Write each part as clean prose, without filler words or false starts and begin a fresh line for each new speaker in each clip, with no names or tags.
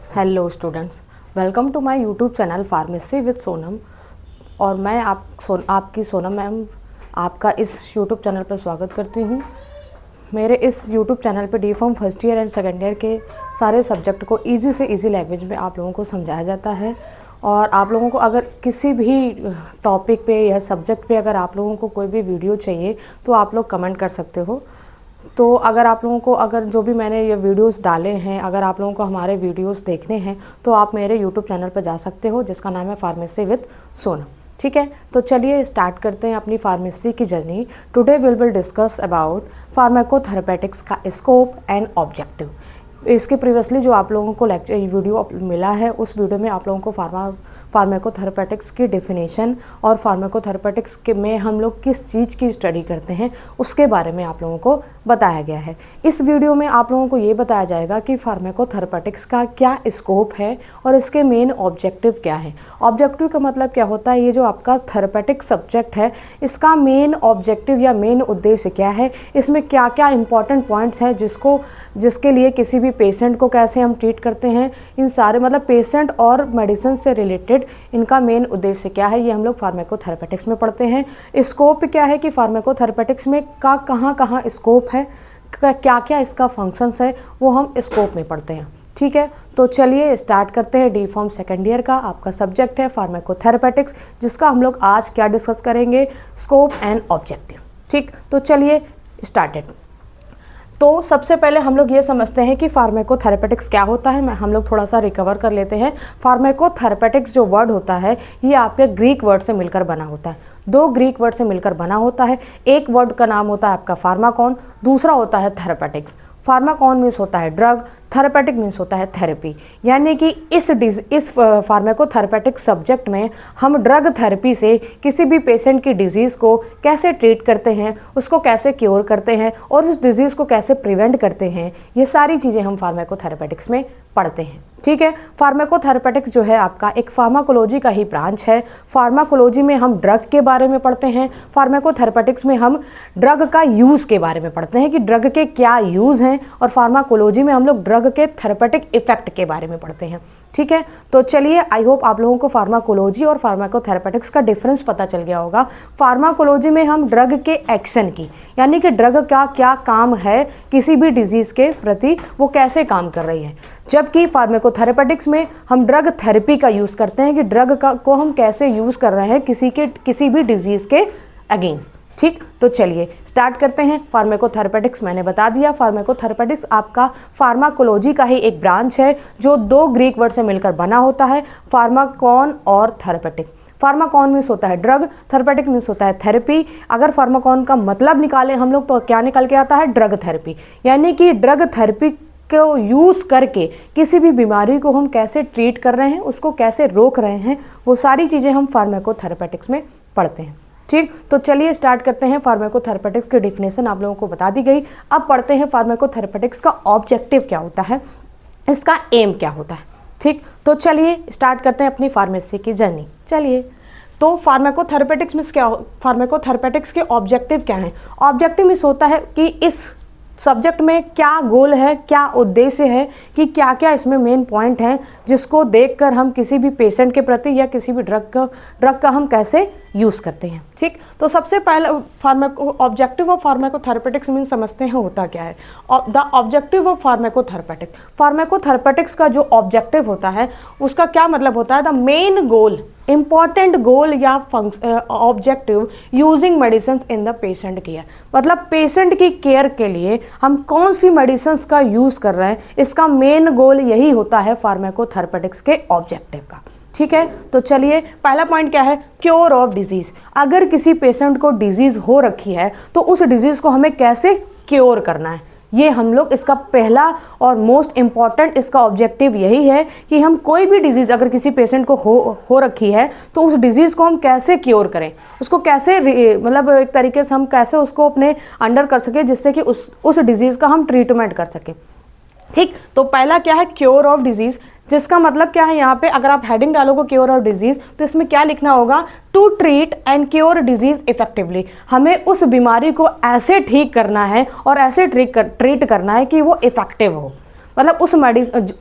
Hello students, welcome to my YouTube channel pharmacy with Sonam. और मैं आपकी सोनम मैम आपका इस यूट्यूब चैनल पर स्वागत करती हूँ। मेरे इस यूट्यूब चैनल पर D pharm first year and second year के सारे सब्जेक्ट को इजी से इजी लैंग्वेज में आप लोगों को समझाया जाता है। और आप लोगों को अगर किसी भी टॉपिक पे या सब्जेक्ट पे अगर आप लोगों को कोई भी वीडियो चाहिए तो आप लोग कमेंट कर सकते हो। तो अगर आप लोगों को जो भी मैंने ये वीडियोस डाले हैं, अगर आप लोगों को हमारे वीडियोस देखने हैं तो आप मेरे यूट्यूब चैनल पर जा सकते हो जिसका नाम है फार्मेसी विद सोनम। ठीक है, तो चलिए स्टार्ट करते हैं अपनी फार्मेसी की जर्नी। Today will discuss about pharmacotherapeutics का स्कोप एंड ऑब्जेक्टिव। इसके प्रीवियसली जो आप लोगों को लेक्चर वीडियो मिला है, उस वीडियो में आप लोगों को फार्माकोथेरेपेटिक्स की डेफिनेशन और फार्माकोथेरेपेटिक्स के में हम लोग किस चीज़ की स्टडी करते हैं उसके बारे में आप लोगों को बताया गया है। इस वीडियो में आप लोगों को ये बताया जाएगा कि फार्माकोथेरेपेटिक्स का क्या स्कोप है और इसके मेन ऑब्जेक्टिव क्या है। ऑब्जेक्टिव का मतलब क्या होता है, ये जो आपका थेरेपेटिक सब्जेक्ट है इसका मेन ऑब्जेक्टिव या मेन उद्देश्य क्या है, इसमें क्या क्या इंपॉर्टेंट पॉइंट्स हैं जिसके लिए किसी भी पेशेंट को कैसे हम ट्रीट करते हैं, इन सारे मतलब पेशेंट और मेडिसिन से रिलेटेड इनका मेन उद्देश्य क्या है, ये हम लोग फार्माकोथेरेपेटिक्स में पढ़ते हैं। स्कोप क्या है कि फार्माकोथेरेपेटिक्स में कहाँ स्कोप है, क्या क्या इसका फंक्शंस है, वो हम स्कोप में पढ़ते हैं। ठीक है, तो चलिए स्टार्ट करते हैं। डी फार्म सेकेंड ईयर का आपका सब्जेक्ट है फार्माकोथेरेपेटिक्स, जिसका हम लोग आज क्या डिस्कस करेंगे, स्कोप एंड ऑब्जेक्टिव। ठीक, तो चलिए स्टार्टेड। तो सबसे पहले हम लोग ये समझते हैं कि फार्माकोथेरेपेटिक्स क्या होता है। हम लोग थोड़ा सा रिकवर कर लेते हैं। फार्माकोथेरेपेटिक्स जो वर्ड होता है ये आपके ग्रीक वर्ड से मिलकर बना होता है। दो ग्रीक वर्ड से मिलकर बना होता है। एक वर्ड का नाम होता है आपका फार्माकॉन, दूसरा होता है थेरेपेटिक्स। फार्माकॉन मीन्स होता है ड्रग, थेरेपेटिक मीन्स होता है थेरेपी। यानी कि इस फार्माकोथेरेपेटिक सब्जेक्ट में हम ड्रग थेरेपी से किसी भी पेशेंट की डिजीज़ को कैसे ट्रीट करते हैं, उसको कैसे क्योर करते हैं और उस डिजीज़ को कैसे प्रिवेंट करते हैं, ये सारी चीज़ें हम फार्माकोथेरेपेटिक्स में पढ़ते हैं। ठीक है, फार्माकोथेरेपेटिक्स जो है आपका एक फार्माकोलॉजी का ही ब्रांच है। फार्माकोलॉजी में हम ड्रग के बारे में पढ़ते हैं, फार्माकोथेरेपेटिक्स में हम ड्रग का यूज़ के बारे में पढ़ते हैं कि ड्रग के क्या यूज़ हैं, और फार्माकोलॉजी में हम लोग ड्रग के थेरेपेटिक इफेक्ट के बारे में पढ़ते हैं। ठीक है, तो चलिए आई होप आप लोगों को फार्माकोलॉजी और फार्माकोथेरेपेटिक्स का डिफरेंस पता चल गया होगा। फार्माकोलॉजी में हम ड्रग के एक्शन की, यानी कि ड्रग का क्या काम है किसी भी डिजीज़ के प्रति, वो कैसे काम कर रही है, जबकि फार्माकोथेरेपेटिक्स में हम ड्रग थेरेपी का यूज़ करते हैं कि ड्रग को हम कैसे यूज़ कर रहे हैं किसी भी डिजीज़ के अगेंस्ट। ठीक, तो चलिए स्टार्ट करते हैं। फार्माकोथेरेपेटिक्स मैंने बता दिया। फार्माकोथेरेपेटिक्स आपका फार्माकोलॉजी का ही एक ब्रांच है जो दो ग्रीक वर्ड से मिलकर बना होता है, फार्माकॉन और थेरेपेटिक। फार्माकॉन मीन्स होता है ड्रग, थेरेपेटिक मीन्स होता है थेरेपी। अगर फार्माकॉन का मतलब निकालें हम लोग तो क्या निकल के आता है, ड्रग थेरेपी। यानी कि ड्रग थेरेपी को यूज़ करके किसी भी बीमारी को हम कैसे ट्रीट कर रहे हैं, उसको कैसे रोक रहे हैं, वो सारी चीज़ें हम फार्माकोथेरेपेटिक्स में पढ़ते हैं। ठीक, तो चलिए स्टार्ट करते हैं। फार्माकोथेरेपेटिक्स की डेफिनेशन आप लोगों को बता दी गई। अब पढ़ते हैं फार्माकोथेरेपेटिक्स का ऑब्जेक्टिव क्या होता है, इसका एम क्या होता है। ठीक, तो चलिए स्टार्ट करते हैं अपनी फार्मेसी की जर्नी। चलिए, तो फार्माकोथेरेपेटिक्स में क्या, फार्माकोथेरेपेटिक्स के ऑब्जेक्टिव क्या हैं। ऑब्जेक्टिव मीन्स होता है कि इस सब्जेक्ट में क्या गोल है, क्या उद्देश्य है, कि क्या क्या इसमें मेन पॉइंट हैं जिसको देखकर हम किसी भी पेशेंट के प्रति या किसी भी ड्रग का हम कैसे यूज़ करते हैं। ठीक, तो सबसे पहले ऑब्जेक्टिव ऑफ फार्माकोथेरेपेटिक्स मीन समझते हैं होता क्या है। द ऑब्जेक्टिव ऑफ फार्माकोथेरेपेटिक्स का जो ऑब्जेक्टिव होता है उसका क्या मतलब होता है, the main goal, important goal या objective using medicine in the patient care. मतलब पेशेंट की केयर के लिए हम कौन सी मेडिसिन का यूज़ कर रहे हैं, इसका मेन गोल यही होता है फार्माकोथेरेपेटिक्स के ऑब्जेक्टिव का। ठीक है, तो चलिए पहला पॉइंट क्या है, क्योर ऑफ डिजीज़। अगर किसी पेशेंट को डिजीज़ हो रखी है तो उस डिजीज़ को हमें कैसे क्योर करना है, ये हम लोग इसका पहला और मोस्ट इम्पॉर्टेंट इसका ऑब्जेक्टिव यही है कि हम कोई भी डिजीज़ अगर किसी पेशेंट को हो रखी है तो उस डिजीज़ को हम कैसे क्योर करें, उसको कैसे मतलब एक तरीके से हम कैसे उसको अपने अंडर कर सके जिससे कि उस डिजीज़ का हम ट्रीटमेंट कर सकें। ठीक, तो पहला क्या है, क्योर ऑफ डिजीज़, जिसका मतलब क्या है, यहाँ पे अगर आप हेडिंग डालोगे क्योर ऑफ डिजीज़ तो इसमें क्या लिखना होगा, to treat and cure disease effectively. हमें उस बीमारी को ऐसे ठीक करना है और ऐसे ट्रीट करना है कि वो इफेक्टिव हो। मतलब उस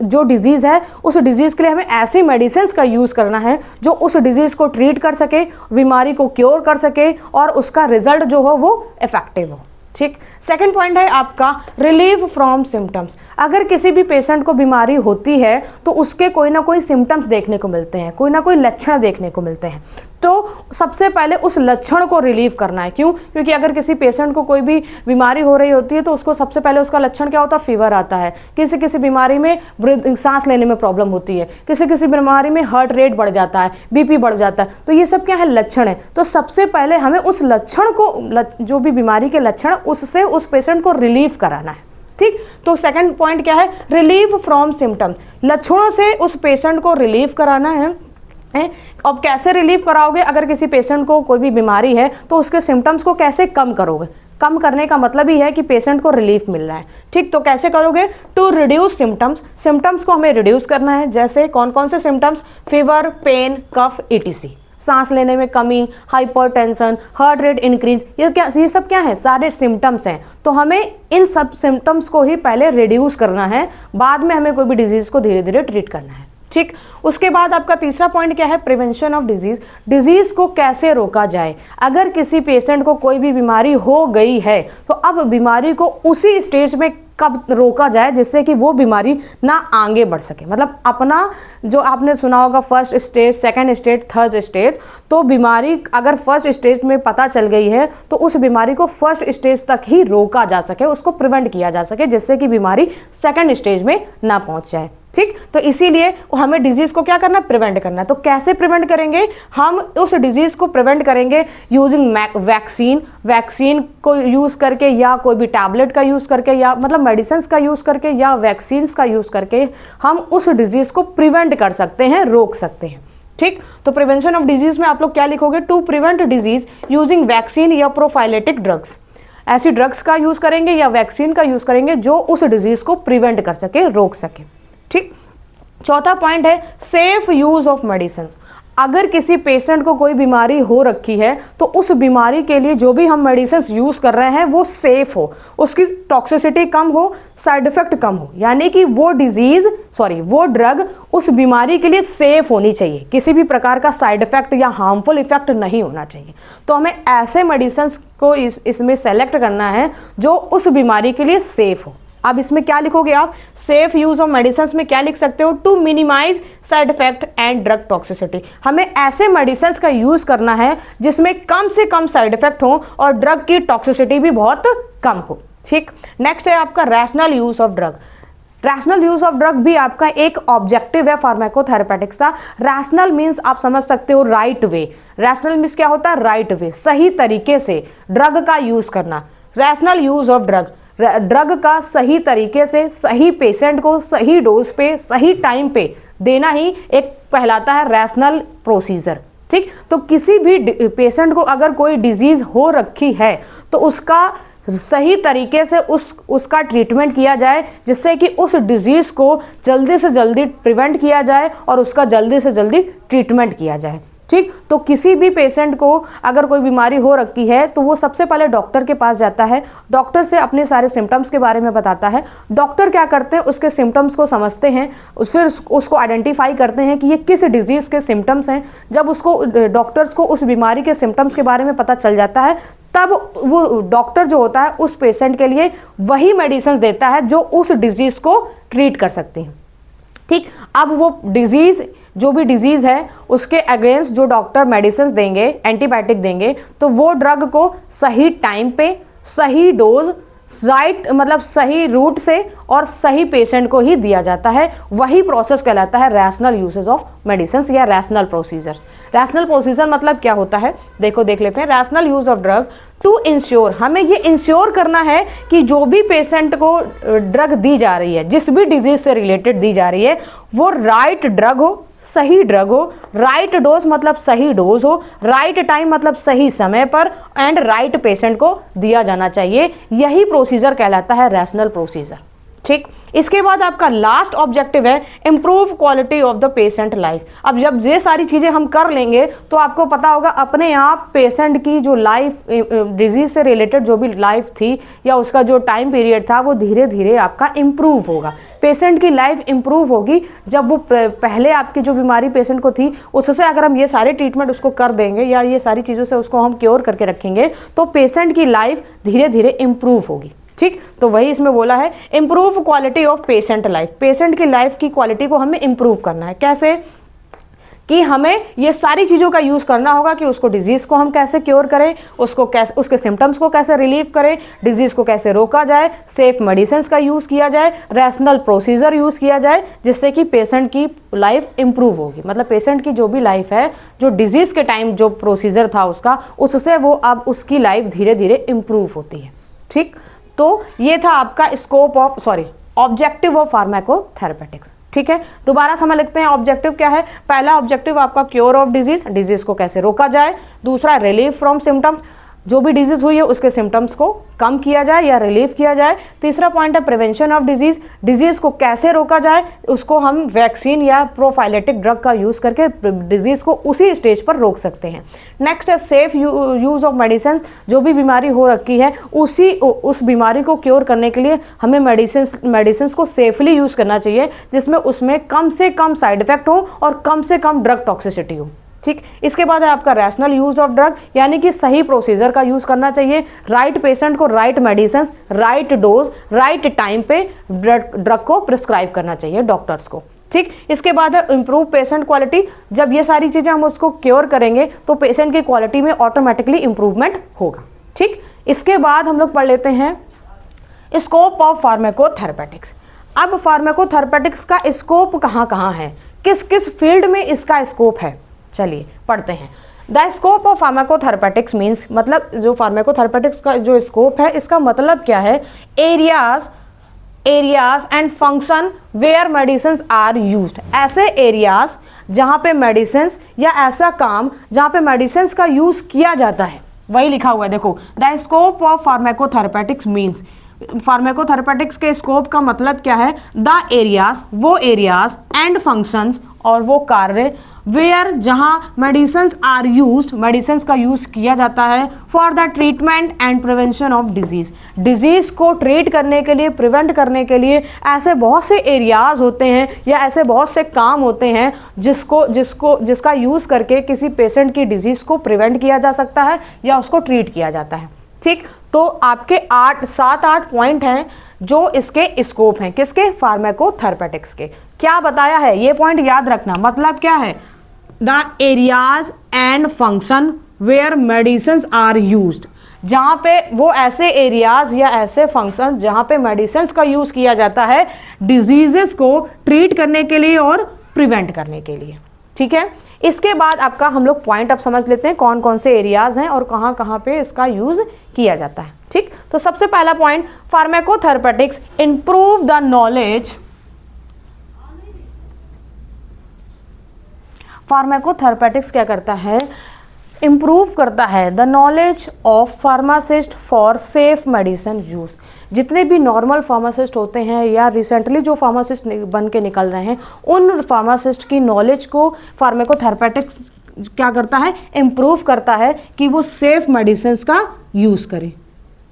जो डिजीज़ है उस डिजीज़ के लिए हमें ऐसी मेडिसिन का यूज़ करना है जो उस डिजीज़ को ट्रीट कर सके, बीमारी को क्योर कर सके और उसका रिजल्ट जो हो वो इफेक्टिव हो। ठीक। सेकंड पॉइंट है आपका रिलीव फ्रॉम सिम्टम्स। अगर किसी भी पेशेंट को बीमारी होती है तो उसके कोई ना कोई सिम्टम्स देखने को मिलते हैं, कोई ना कोई लक्षण देखने को मिलते हैं, तो सबसे पहले उस लक्षण को रिलीव करना है। क्यों? क्योंकि अगर किसी पेशेंट को कोई भी बीमारी हो रही होती है तो उसको सबसे पहले उसका लक्षण क्या होता है? फीवर आता है, किसी किसी बीमारी में सांस लेने में प्रॉब्लम होती है, किसी किसी बीमारी में हार्ट रेट बढ़ जाता है, बीपी बढ़ जाता है, तो ये सब क्या है? लक्षण है। तो सबसे पहले हमें उस लक्षण को, जो भी बीमारी के लक्षण, उससे उस पेशेंट को रिलीव कराना है। ठीक। तो सेकंड पॉइंट क्या है? Relieve from symptom. लक्षणों से उस पेशेंट को रिलीव कराना है। अब कैसे रिलीव कराओगे? अगर किसी पेशेंट को कोई भी बीमारी है तो उसके सिम्टम्स को कैसे कम करोगे? कम करने का मतलब ही है कि पेशेंट को रिलीफ मिल रहा है। ठीक। तो कैसे करोगे? To reduce symptoms. सिम्टम्स को हमें रिड्यूस करना है। जैसे कौन कौन से सिम्टम्स? फीवर, पेन, कफ, ETC, सांस लेने में कमी, हाइपरटेंशन, हार्ट रेट इंक्रीज, ये सब क्या है? सारे सिम्टम्स हैं। तो हमें इन सब सिम्टम्स को ही पहले रिड्यूस करना है, बाद में हमें कोई भी डिजीज को धीरे धीरे ट्रीट करना है। ठीक। उसके बाद आपका तीसरा पॉइंट क्या है? Prevention of disease. डिजीज को कैसे रोका जाए? अगर किसी पेशेंट को कोई भी बीमारी हो गई है तो अब बीमारी को उसी स्टेज में कब रोका जाए जिससे कि वो बीमारी ना आगे बढ़ सके। मतलब अपना जो आपने सुना होगा first stage, second stage, third stage, तो बीमारी अगर फर्स्ट स्टेज में पता चल गई है तो उस बीमारी को फर्स्ट स्टेज तक ही रोका जा सके, उसको प्रिवेंट किया जा सके, जिससे कि बीमारी सेकंड स्टेज में ना पहुंच जाए। ठीक। तो इसीलिए हमें डिजीज को क्या करना? प्रिवेंट करना है। तो कैसे प्रिवेंट करेंगे? हम उस डिजीज को प्रिवेंट करेंगे यूजिंग वैक्सीन। वैक्सीन को यूज करके या कोई भी टैबलेट का यूज करके या मतलब मेडिसिन का यूज करके या वैक्सीन का यूज करके हम उस डिजीज को प्रिवेंट कर सकते हैं, रोक सकते हैं। ठीक। तो प्रिवेंशन ऑफ डिजीज में आप लोग क्या लिखोगे? To prevent disease using vaccine या प्रोफाइलेटिक ड्रग्स। ऐसी ड्रग्स का यूज करेंगे या वैक्सीन का यूज करेंगे जो उस डिजीज को प्रिवेंट कर सके, रोक सके। ठीक। चौथा पॉइंट है सेफ यूज ऑफ मेडिसिन। अगर किसी पेशेंट को कोई बीमारी हो रखी है तो उस बीमारी के लिए जो भी हम मेडिसिन यूज कर रहे हैं वो सेफ हो, उसकी टॉक्सिसिटी कम हो, साइड इफेक्ट कम हो, यानी कि वो ड्रग उस बीमारी के लिए सेफ होनी चाहिए, किसी भी प्रकार का साइड इफेक्ट या हार्मफुल इफेक्ट नहीं होना चाहिए। तो हमें ऐसे मेडिसिन को इसमें सेलेक्ट करना है जो उस बीमारी के लिए सेफ हो। अब इसमें क्या लिखोगे आप? सेफ यूज ऑफ मेडिसिन में क्या लिख सकते हो? To minimize side effect and drug toxicity. हमें ऐसे मेडिसिन का यूज करना है जिसमें कम से कम साइड इफेक्ट हो और ड्रग की टॉक्सिसिटी भी बहुत कम हो। ठीक। नेक्स्ट है आपका rational use of drug. Rational use of drug भी आपका एक ऑब्जेक्टिव है फार्माकोथेरेपेटिक्स का। रैशनल मीन्स आप समझ सकते हो राइट वे। रैशनल मीन्स क्या होता है? राइट वे, सही तरीके से ड्रग का यूज करना। रैशनल यूज ऑफ ड्रग का सही तरीके से सही पेशेंट को सही डोज पे सही टाइम पे देना ही एक कहलाता है रैशनल प्रोसीजर। ठीक। तो किसी भी पेशेंट को अगर कोई डिजीज हो रखी है तो उसका सही तरीके से उसका ट्रीटमेंट किया जाए जिससे कि उस डिजीज को जल्दी से जल्दी प्रिवेंट किया जाए और उसका जल्दी से जल्दी ट्रीटमेंट किया जाए। ठीक। तो किसी भी पेशेंट को अगर कोई बीमारी हो रखी है तो वो सबसे पहले डॉक्टर के पास जाता है, डॉक्टर से अपने सारे सिम्टम्स के बारे में बताता है। डॉक्टर क्या करते हैं? उसके सिम्टम्स को समझते हैं, फिर उसको आइडेंटिफाई करते हैं कि ये किस डिजीज़ के सिम्टम्स हैं। जब उसको डॉक्टर्स को उस बीमारी के सिम्टम्स के बारे में पता चल जाता है तब वो डॉक्टर जो होता है उस पेशेंट के लिए वही मेडिसिन देता है जो उस डिजीज़ को ट्रीट कर सकती हैं। ठीक। अब वो डिजीज़, जो भी डिजीज़ है उसके अगेंस्ट जो डॉक्टर मेडिसिन देंगे, एंटीबायोटिक देंगे, तो वो ड्रग को सही टाइम पे सही डोज मतलब सही रूट से और सही पेशेंट को ही दिया जाता है। वही प्रोसेस कहलाता है रैशनल यूसेज ऑफ मेडिसिन या रैशनल प्रोसीजर। रैशनल प्रोसीजर मतलब क्या होता है? देख लेते हैं। Rational use of drug to ensure, हमें ये इंश्योर करना है कि जो भी पेशेंट को ड्रग दी जा रही है, जिस भी डिजीज से रिलेटेड दी जा रही है, वो राइट ड्रग हो, सही ड्रग हो, राइट डोज मतलब सही डोज हो, राइट टाइम मतलब सही समय पर, एंड राइट पेशेंट को दिया जाना चाहिए। यही प्रोसीजर कहलाता है रैशनल प्रोसीजर। ठीक। इसके बाद आपका लास्ट ऑब्जेक्टिव है improve quality of the patient life. अब जब ये सारी चीज़ें हम कर लेंगे तो आपको पता होगा अपने आप पेशेंट की जो लाइफ, डिजीज से रिलेटेड जो भी लाइफ थी या उसका जो टाइम पीरियड था वो धीरे धीरे आपका इम्प्रूव होगा। पेशेंट की लाइफ इम्प्रूव होगी जब वो पहले आपकी जो बीमारी पेशेंट को थी उससे अगर हम ये सारे ट्रीटमेंट उसको कर देंगे या ये सारी चीज़ों से उसको हम क्योर करके रखेंगे तो पेशेंट की लाइफ धीरे धीरे इम्प्रूव होगी। ठीक, तो वही इसमें बोला है improve quality of patient life. Patient की लाइफ की क्वालिटी को हमें इम्प्रूव करना है। कैसे? कि हमें ये सारी चीज़ों का यूज़ करना होगा कि उसको डिजीज़ को हम कैसे क्योर करें, उसको कैसे, उसके सिम्टम्स को कैसे रिलीव करें, डिजीज़ को कैसे रोका जाए, सेफ मेडिसिन का यूज़ किया जाए, रैशनल प्रोसीजर यूज़ किया जाए जिससे कि पेशेंट की लाइफ इंप्रूव होगी। मतलब पेशेंट की जो भी लाइफ है, जो डिजीज़ के टाइम जो प्रोसीजर था उसका, उससे वो अब उसकी लाइफ धीरे धीरे इंप्रूव होती है। ठीक, तो ये था आपका स्कोप ऑफ ऑब्जेक्टिव ऑफ फार्माकोथेरेपेटिक्स। ठीक है, दोबारा समय लिखते हैं। ऑब्जेक्टिव क्या है? पहला ऑब्जेक्टिव आपका क्योर ऑफ डिजीज, डिजीज को कैसे रोका जाए। दूसरा रिलीफ फ्रॉम सिम्टम्स, जो भी डिजीज हुई है उसके सिम्टम्स को कम किया जाए या रिलीफ किया जाए। तीसरा पॉइंट है प्रिवेंशन ऑफ डिजीज, डिजीज को कैसे रोका जाए, उसको हम वैक्सीन या प्रोफाइलेटिक ड्रग का यूज करके डिजीज को उसी स्टेज पर रोक सकते हैं। नेक्स्ट है सेफ यूज ऑफ मेडिसिन, जो भी बीमारी हो रखी है उस बीमारी को क्योर करने के लिए हमें मेडिसिन को सेफली यूज करना चाहिए जिसमें उसमें कम से कम साइड इफेक्ट हो और कम से कम ड्रग टॉक्सिसिटी हो। ठीक, इसके बाद है आपका रैशनल यूज ऑफ ड्रग, यानी कि सही प्रोसीजर का यूज करना चाहिए। राइट पेशेंट को right medicine, right dose, right time पे ड्रग को प्रिस्क्राइब करना चाहिए डॉक्टर्स को। ठीक, इसके बाद है इम्प्रूव पेशेंट क्वालिटी। जब ये सारी चीजें हम उसको क्योर करेंगे तो पेशेंट की क्वालिटी में ऑटोमेटिकली इंप्रूवमेंट होगा। ठीक, इसके बाद हम लोग पढ़ लेते हैं स्कोप ऑफ फार्माकोथेरेपेटिक्स। अब फार्माकोथेरेपेटिक्स का स्कोप कहाँ कहाँ है, किस किस फील्ड में इसका स्कोप है, चलिए पढ़ते हैं। द स्कोप ऑफ फार्माकोथेरेपेटिक्स मीन्स, मतलब जो फार्माकोथेरेपेटिक्स का जो स्कोप है इसका मतलब क्या है? Areas and function where medicine are used. ऐसे एरियाज जहाँ पे मेडिसिन या ऐसा काम जहाँ पे मेडिसिन का यूज किया जाता है, वही लिखा हुआ है देखो। द स्कोप ऑफ फार्माकोथेरेपेटिक्स मीन्स, फार्माकोथेरेपेटिक्स के स्कोप का मतलब क्या है? द एरियाज, वो एरियाज एंड फंक्शंस, और वो कार्य वेयर जहां मेडिसिन आर यूज्ड, मेडिसिन का यूज किया जाता है for the treatment and prevention of disease. Disease को ट्रीट करने के लिए, प्रिवेंट करने के लिए ऐसे बहुत से एरियाज होते हैं या ऐसे बहुत से काम होते हैं जिसका यूज करके किसी पेशेंट की डिजीज को प्रिवेंट किया जा सकता है या उसको ट्रीट किया जाता है। ठीक, तो आपके 7-8 पॉइंट हैं जो इसके स्कोप हैं, किसके? फार्माकोथेरेपेटिक्स के। क्या बताया है ये पॉइंट याद रखना। मतलब क्या है? The areas and function where medicine are used, जहाँ पे वो ऐसे एरियाज या ऐसे फंक्शन जहाँ पे मेडिसिन का यूज किया जाता है डिजीजेस को ट्रीट करने के लिए और प्रिवेंट करने के लिए। ठीक है, इसके बाद आपका हम लोग पॉइंट अब समझ लेते हैं कौन कौन से एरियाज हैं और कहाँ कहाँ पे इसका यूज किया जाता है। ठीक, तो सबसे पहला पॉइंट, फार्माकोथेरेपेटिक्स इंप्रूव द नॉलेज। फार्माकोथेरेपेटिक्स क्या करता है? इम्प्रूव करता है the knowledge of pharmacist for safe medicine use. जितने भी नॉर्मल फार्मासिस्ट होते हैं या रिसेंटली जो फार्मासिस्ट बन के निकल रहे हैं, उन फार्मासिस्ट की नॉलेज को फार्माकोथेरेपेटिक्स क्या करता है? इम्प्रूव करता है कि वो सेफ मेडिसिन का यूज़ करें।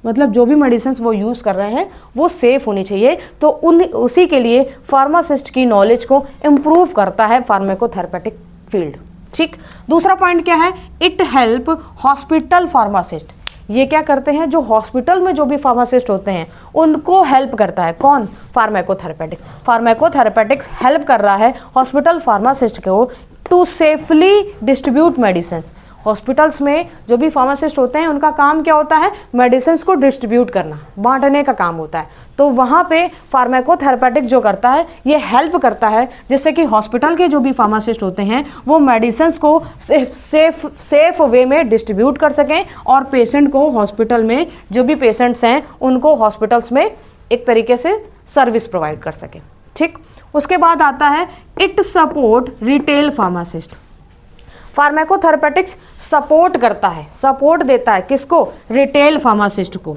मतलब जो भी मेडिसिन वो यूज़ कर रहे हैं वो सेफ होनी चाहिए, तो उसी के लिए फार्मासिस्ट की नॉलेज को इम्प्रूव करता है फार्माकोथेरेपेटिक फील्ड। ठीक, दूसरा पॉइंट क्या है? It help hospital pharmacist. ये क्या करते हैं? जो हॉस्पिटल में जो भी फार्मासिस्ट होते हैं उनको हेल्प करता है। कौन? फार्माकोथेरेपेटिक्स। फार्माकोथेरेपेटिक्स हेल्प कर रहा है हॉस्पिटल फार्मासिस्ट को to safely distribute medicine. Hospitals में जो भी फार्मासिस्ट होते हैं उनका काम क्या होता है? मेडिसिन को डिस्ट्रीब्यूट करना, बांटने का काम होता है। तो वहाँ पे फार्माकोथेरेपेटिक जो करता है ये हेल्प करता है जिससे कि हॉस्पिटल के जो भी फार्मासिस्ट होते हैं वो मेडिसिन को सेफ वे में डिस्ट्रीब्यूट कर सकें और पेशेंट को, हॉस्पिटल में जो भी पेशेंट्स हैं उनको हॉस्पिटल्स में एक तरीके से सर्विस प्रोवाइड कर सकें। ठीक, उसके बाद आता है it support retail pharmacist. Pharmacotherapeutics support करता है, सपोर्ट देता है किसको? रिटेल फार्मासिस्ट को।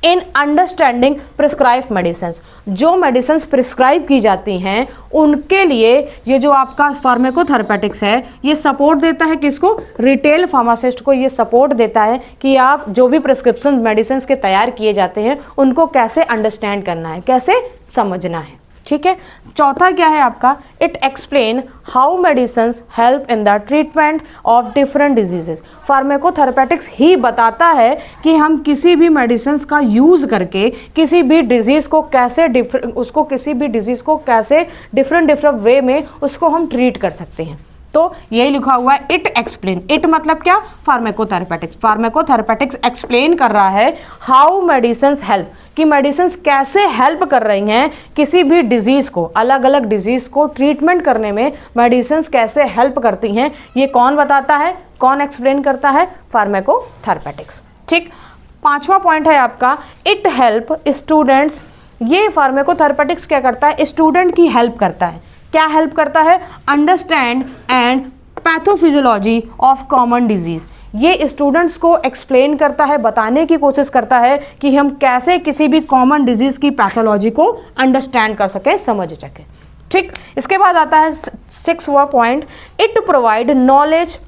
इन अंडरस्टैंडिंग प्रिस्क्राइब मेडिसिन, जो मेडिसिन प्रिस्क्राइब की जाती हैं उनके लिए ये जो आपका फार्माकोथेरेपेटिक्स है ये सपोर्ट देता है किसको, रिटेल फार्मासिस्ट को ये सपोर्ट देता है कि आप जो भी प्रिस्क्रिप्शन मेडिसिन के तैयार किए जाते हैं उनको कैसे अंडरस्टैंड करना है, कैसे समझना है। ठीक है। चौथा क्या है आपका, it explain how medicines help in the treatment of different diseases. Pharmacotherapeutics ही बताता है कि हम किसी भी मेडिसिन्स का यूज़ करके किसी भी डिजीज़ को कैसे डिफरेंट वे में उसको हम ट्रीट कर सकते हैं। तो यही लिखा हुआ है इट एक्सप्लेन, इट मतलब क्या, फार्माकोथेरेपेटिक्स। फार्माकोथेरेपेटिक्स एक्सप्लेन कर रहा है हाउ मेडिसिन्स हेल्प, कि मेडिसिन्स कैसे हेल्प कर रही हैं किसी भी डिजीज़ को, अलग अलग डिजीज़ को ट्रीटमेंट करने में मेडिसिन्स कैसे हेल्प करती हैं, ये कौन बताता है, कौन एक्सप्लेन करता है, फार्माकोथेरेपेटिक्स। ठीक। पांचवा पॉइंट है आपका इट हेल्प स्टूडेंट्स। ये फार्माकोथेरेपेटिक्स क्या करता है, स्टूडेंट की हेल्प करता है। क्या हेल्प करता है, understand and pathophysiology of common disease. ये स्टूडेंट्स को एक्सप्लेन करता है, बताने की कोशिश करता है कि हम कैसे किसी भी कॉमन डिजीज की पैथोलॉजी को अंडरस्टैंड कर सके, समझ सके। ठीक। इसके बाद आता है 6वां पॉइंट, इट प्रोवाइड नॉलेज।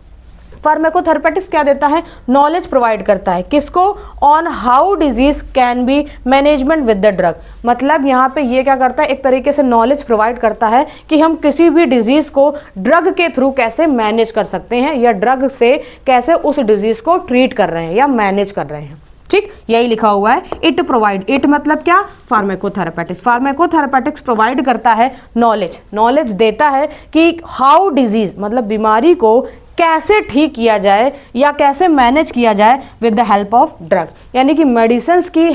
फार्माकोथेरेपेटिक्स क्या देता है, नॉलेज प्रोवाइड करता है किसको, on how disease can be management with the drug. मतलब यहाँ पे ये क्या करता है, एक तरीके से नॉलेज प्रोवाइड करता है कि हम किसी भी डिजीज को ड्रग के थ्रू कैसे मैनेज कर सकते हैं या ड्रग से कैसे उस डिजीज को ट्रीट कर रहे हैं या मैनेज कर रहे हैं। ठीक, यही लिखा हुआ है इट प्रोवाइड। इट मतलब क्या, फार्माकोथेरेपेटिक्स। फार्माकोथेरेपेटिक्स प्रोवाइड करता है नॉलेज, नॉलेज देता है कि हाउ डिजीज मतलब बीमारी को कैसे ठीक किया जाए या कैसे मैनेज किया जाए with the help of drug. यानी कि मेडिसिन्स की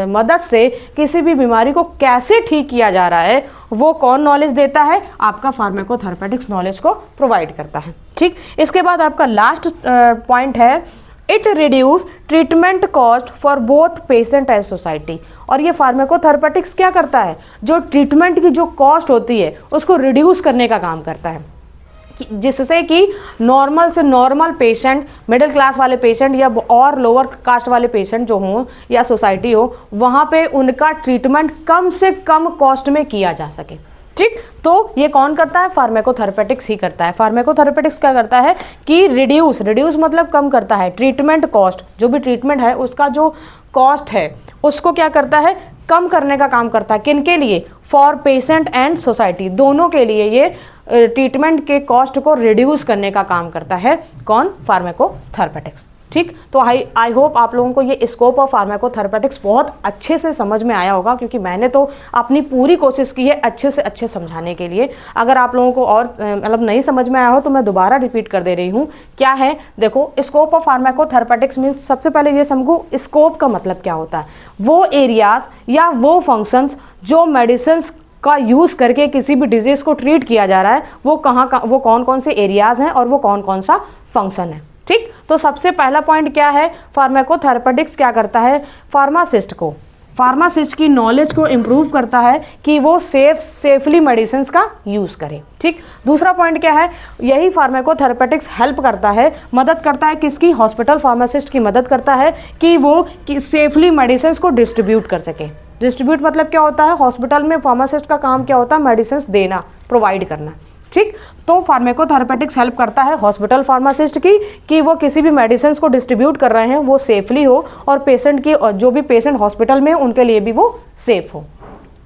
मदद से किसी भी बीमारी को कैसे ठीक किया जा रहा है वो कौन नॉलेज देता है, आपका फार्माकोथेरेपेटिक्स नॉलेज को प्रोवाइड करता है। ठीक। इसके बाद आपका लास्ट पॉइंट है it reduce treatment cost for both patient and society. और ये फार्माकोथेरेपेटिक्स क्या करता है, जो ट्रीटमेंट की जो कॉस्ट होती है उसको रिड्यूस करने का काम करता है, जिससे कि नॉर्मल से नॉर्मल पेशेंट, मिडिल क्लास वाले पेशेंट या और लोअर कास्ट वाले पेशेंट जो हों या सोसाइटी हो, वहाँ पे उनका ट्रीटमेंट कम से कम कॉस्ट में किया जा सके। ठीक। तो ये कौन करता है, फार्माकोथेरेपेटिक्स ही करता है। फार्माकोथेरेपेटिक्स क्या करता है कि रिड्यूस मतलब कम करता है ट्रीटमेंट कॉस्ट, जो भी ट्रीटमेंट है उसका जो कॉस्ट है उसको क्या करता है, कम करने का काम करता है। किन के लिए, फॉर पेशेंट एंड सोसाइटी, दोनों के लिए ये ट्रीटमेंट के कॉस्ट को रिड्यूस करने का काम करता है। कौन, फार्माकोथेरेपेटिक्स। ठीक। तो आई होप आप लोगों को ये स्कोप ऑफ फार्माकोथेरेपेटिक्स बहुत अच्छे से समझ में आया होगा, क्योंकि मैंने तो अपनी पूरी कोशिश की है अच्छे से अच्छे समझाने के लिए। अगर आप लोगों को और मतलब नहीं समझ में आया हो तो मैं दोबारा रिपीट कर दे रही हूँ। क्या है, देखो, स्कोप ऑफ फार्माकोथेरेपेटिक्स मीन्स, सबसे पहले ये समझो स्कोप का मतलब क्या होता है। वो एरियाज या वो फंक्शंस जो मेडिसिन का यूज़ करके किसी भी डिजीज़ को ट्रीट किया जा रहा है वो कौन कौन से एरियाज़ हैं और वो कौन कौन सा फंक्शन है। ठीक। तो सबसे पहला पॉइंट क्या है, फार्माकोथेरेपेटिक्स क्या करता है, फार्मासिस्ट की नॉलेज को इम्प्रूव करता है कि वो सेफली मेडिसिन का यूज़ करे। ठीक। दूसरा पॉइंट क्या है, यही फार्माकोथेरेपेटिक्स हेल्प करता है, मदद करता है किसकी, हॉस्पिटल फार्मासिस्ट की मदद करता है कि वो सेफली मेडिसिन को डिस्ट्रीब्यूट कर सके। डिस्ट्रीब्यूट मतलब क्या होता है, हॉस्पिटल में फार्मासिस्ट का काम क्या होता है, मेडिसिन देना, प्रोवाइड करना। ठीक। तो फार्माकोथेरेपेटिक्स हेल्प करता है हॉस्पिटल फार्मासिस्ट की कि वो किसी भी मेडिसिन को डिस्ट्रीब्यूट कर रहे हैं वो सेफली हो और पेशेंट की, जो भी पेशेंट हॉस्पिटल में उनके लिए भी वो सेफ हो।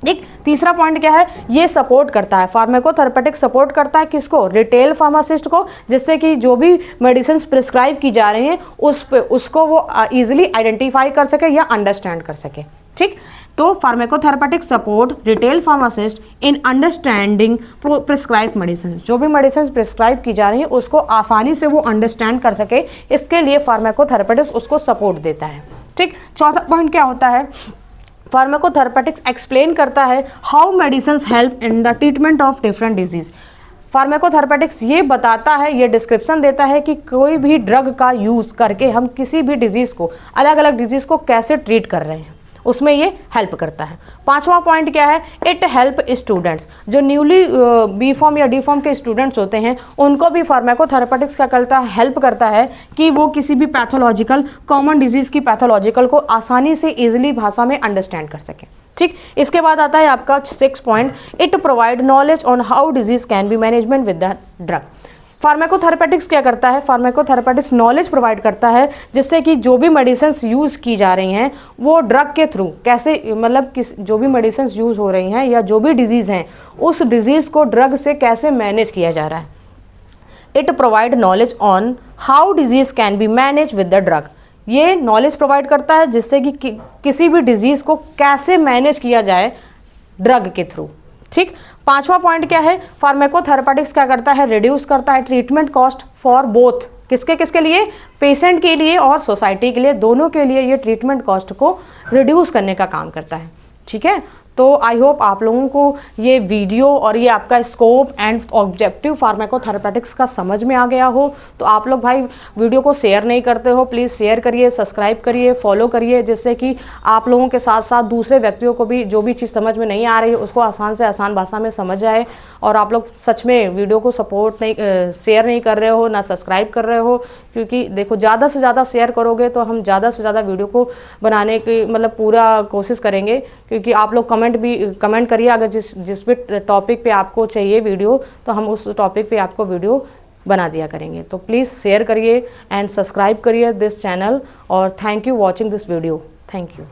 ठीक। तीसरा पॉइंट क्या है, ये सपोर्ट करता है, फार्माकोथेरेपेटिक्स सपोर्ट करता है किसको, रिटेल फार्मासिस्ट को, जिससे कि जो भी मेडिसिन प्रिस्क्राइब की जा रही हैं उसको वो इजीली आइडेंटिफाई कर सके या अंडरस्टैंड कर सके। ठीक। तो pharmacotherapeutics support retail pharmacist in understanding prescribe medicine. जो भी मेडिसिन प्रिस्क्राइब की जा रही है उसको आसानी से वो अंडरस्टैंड कर सके, इसके लिए फार्माकोथेरेपेटिक्स उसको सपोर्ट देता है। ठीक। चौथा पॉइंट क्या होता है, फार्माकोथेरेपेटिक्स एक्सप्लेन करता है how medicine help in the treatment of different disease. Pharmacotherapeutics ये बताता है, ये डिस्क्रिप्शन देता है कि कोई भी ड्रग का यूज़ करके हम किसी भी डिजीज़ को, अलग अलग डिजीज़ को कैसे ट्रीट कर रहे हैं उसमें ये हेल्प करता है। 5वां पॉइंट क्या है, इट हेल्प स्टूडेंट्स, जो न्यूली बी फॉर्म या डी फॉर्म के स्टूडेंट्स होते हैं उनको भी फार्माकोथेरेपेटिक्स क्या करता है, हेल्प करता है कि वो किसी भी पैथोलॉजिकल कॉमन डिजीज की पैथोलॉजिकल को आसानी से ईजिली भाषा में अंडरस्टैंड कर सकें। ठीक, इसके बाद आता है आपका 6 point, it provide knowledge on how disease can be management with the drug. Pharmacotherapeutics क्या करता है, फार्माकोथेरेपेटिक्स नॉलेज प्रोवाइड करता है जिससे कि जो भी मेडिसिन यूज़ की जा रही हैं वो ड्रग के थ्रू कैसे, मतलब जो भी मेडिसिन यूज़ हो रही हैं या जो भी डिजीज़ हैं उस डिजीज़ को ड्रग से कैसे मैनेज किया जा रहा है। It provide knowledge on how disease can be manage with the drug, ये नॉलेज प्रोवाइड करता है जिससे कि किसी भी डिजीज़ को कैसे मैनेज किया जाए ड्रग के थ्रू। ठीक, 5वां पॉइंट क्या है, फार्माकोथेरेपेटिक्स क्या करता है, रिड्यूस करता है ट्रीटमेंट कॉस्ट फॉर बोथ, किसके किसके लिए, पेशेंट के लिए और सोसाइटी के लिए, दोनों के लिए ये ट्रीटमेंट कॉस्ट को रिड्यूस करने का काम करता है। ठीक है, तो आई होप आप लोगों को ये वीडियो और ये आपका स्कोप एंड ऑब्जेक्टिव फार्माकोथेरेपेटिक्स का समझ में आ गया हो। तो आप लोग भाई वीडियो को शेयर नहीं करते हो, प्लीज़ शेयर करिए, सब्सक्राइब करिए, फॉलो करिए, जिससे कि आप लोगों के साथ साथ दूसरे व्यक्तियों को भी जो भी चीज़ समझ में नहीं आ रही है उसको आसान से आसान भाषा में समझ आए। और आप लोग सच में वीडियो को सपोर्ट नहीं, शेयर नहीं कर रहे हो ना सब्सक्राइब कर रहे हो, क्योंकि देखो ज़्यादा से ज़्यादा शेयर करोगे तो हम ज़्यादा से ज़्यादा वीडियो को बनाने की मतलब पूरा कोशिश करेंगे, क्योंकि आप लोग कमेंट करिए अगर जिस भी टॉपिक पे आपको चाहिए वीडियो तो हम उस टॉपिक पे आपको वीडियो बना दिया करेंगे। तो प्लीज़ शेयर करिए एंड सब्सक्राइब करिए दिस चैनल और thank you watching this video. Thank you.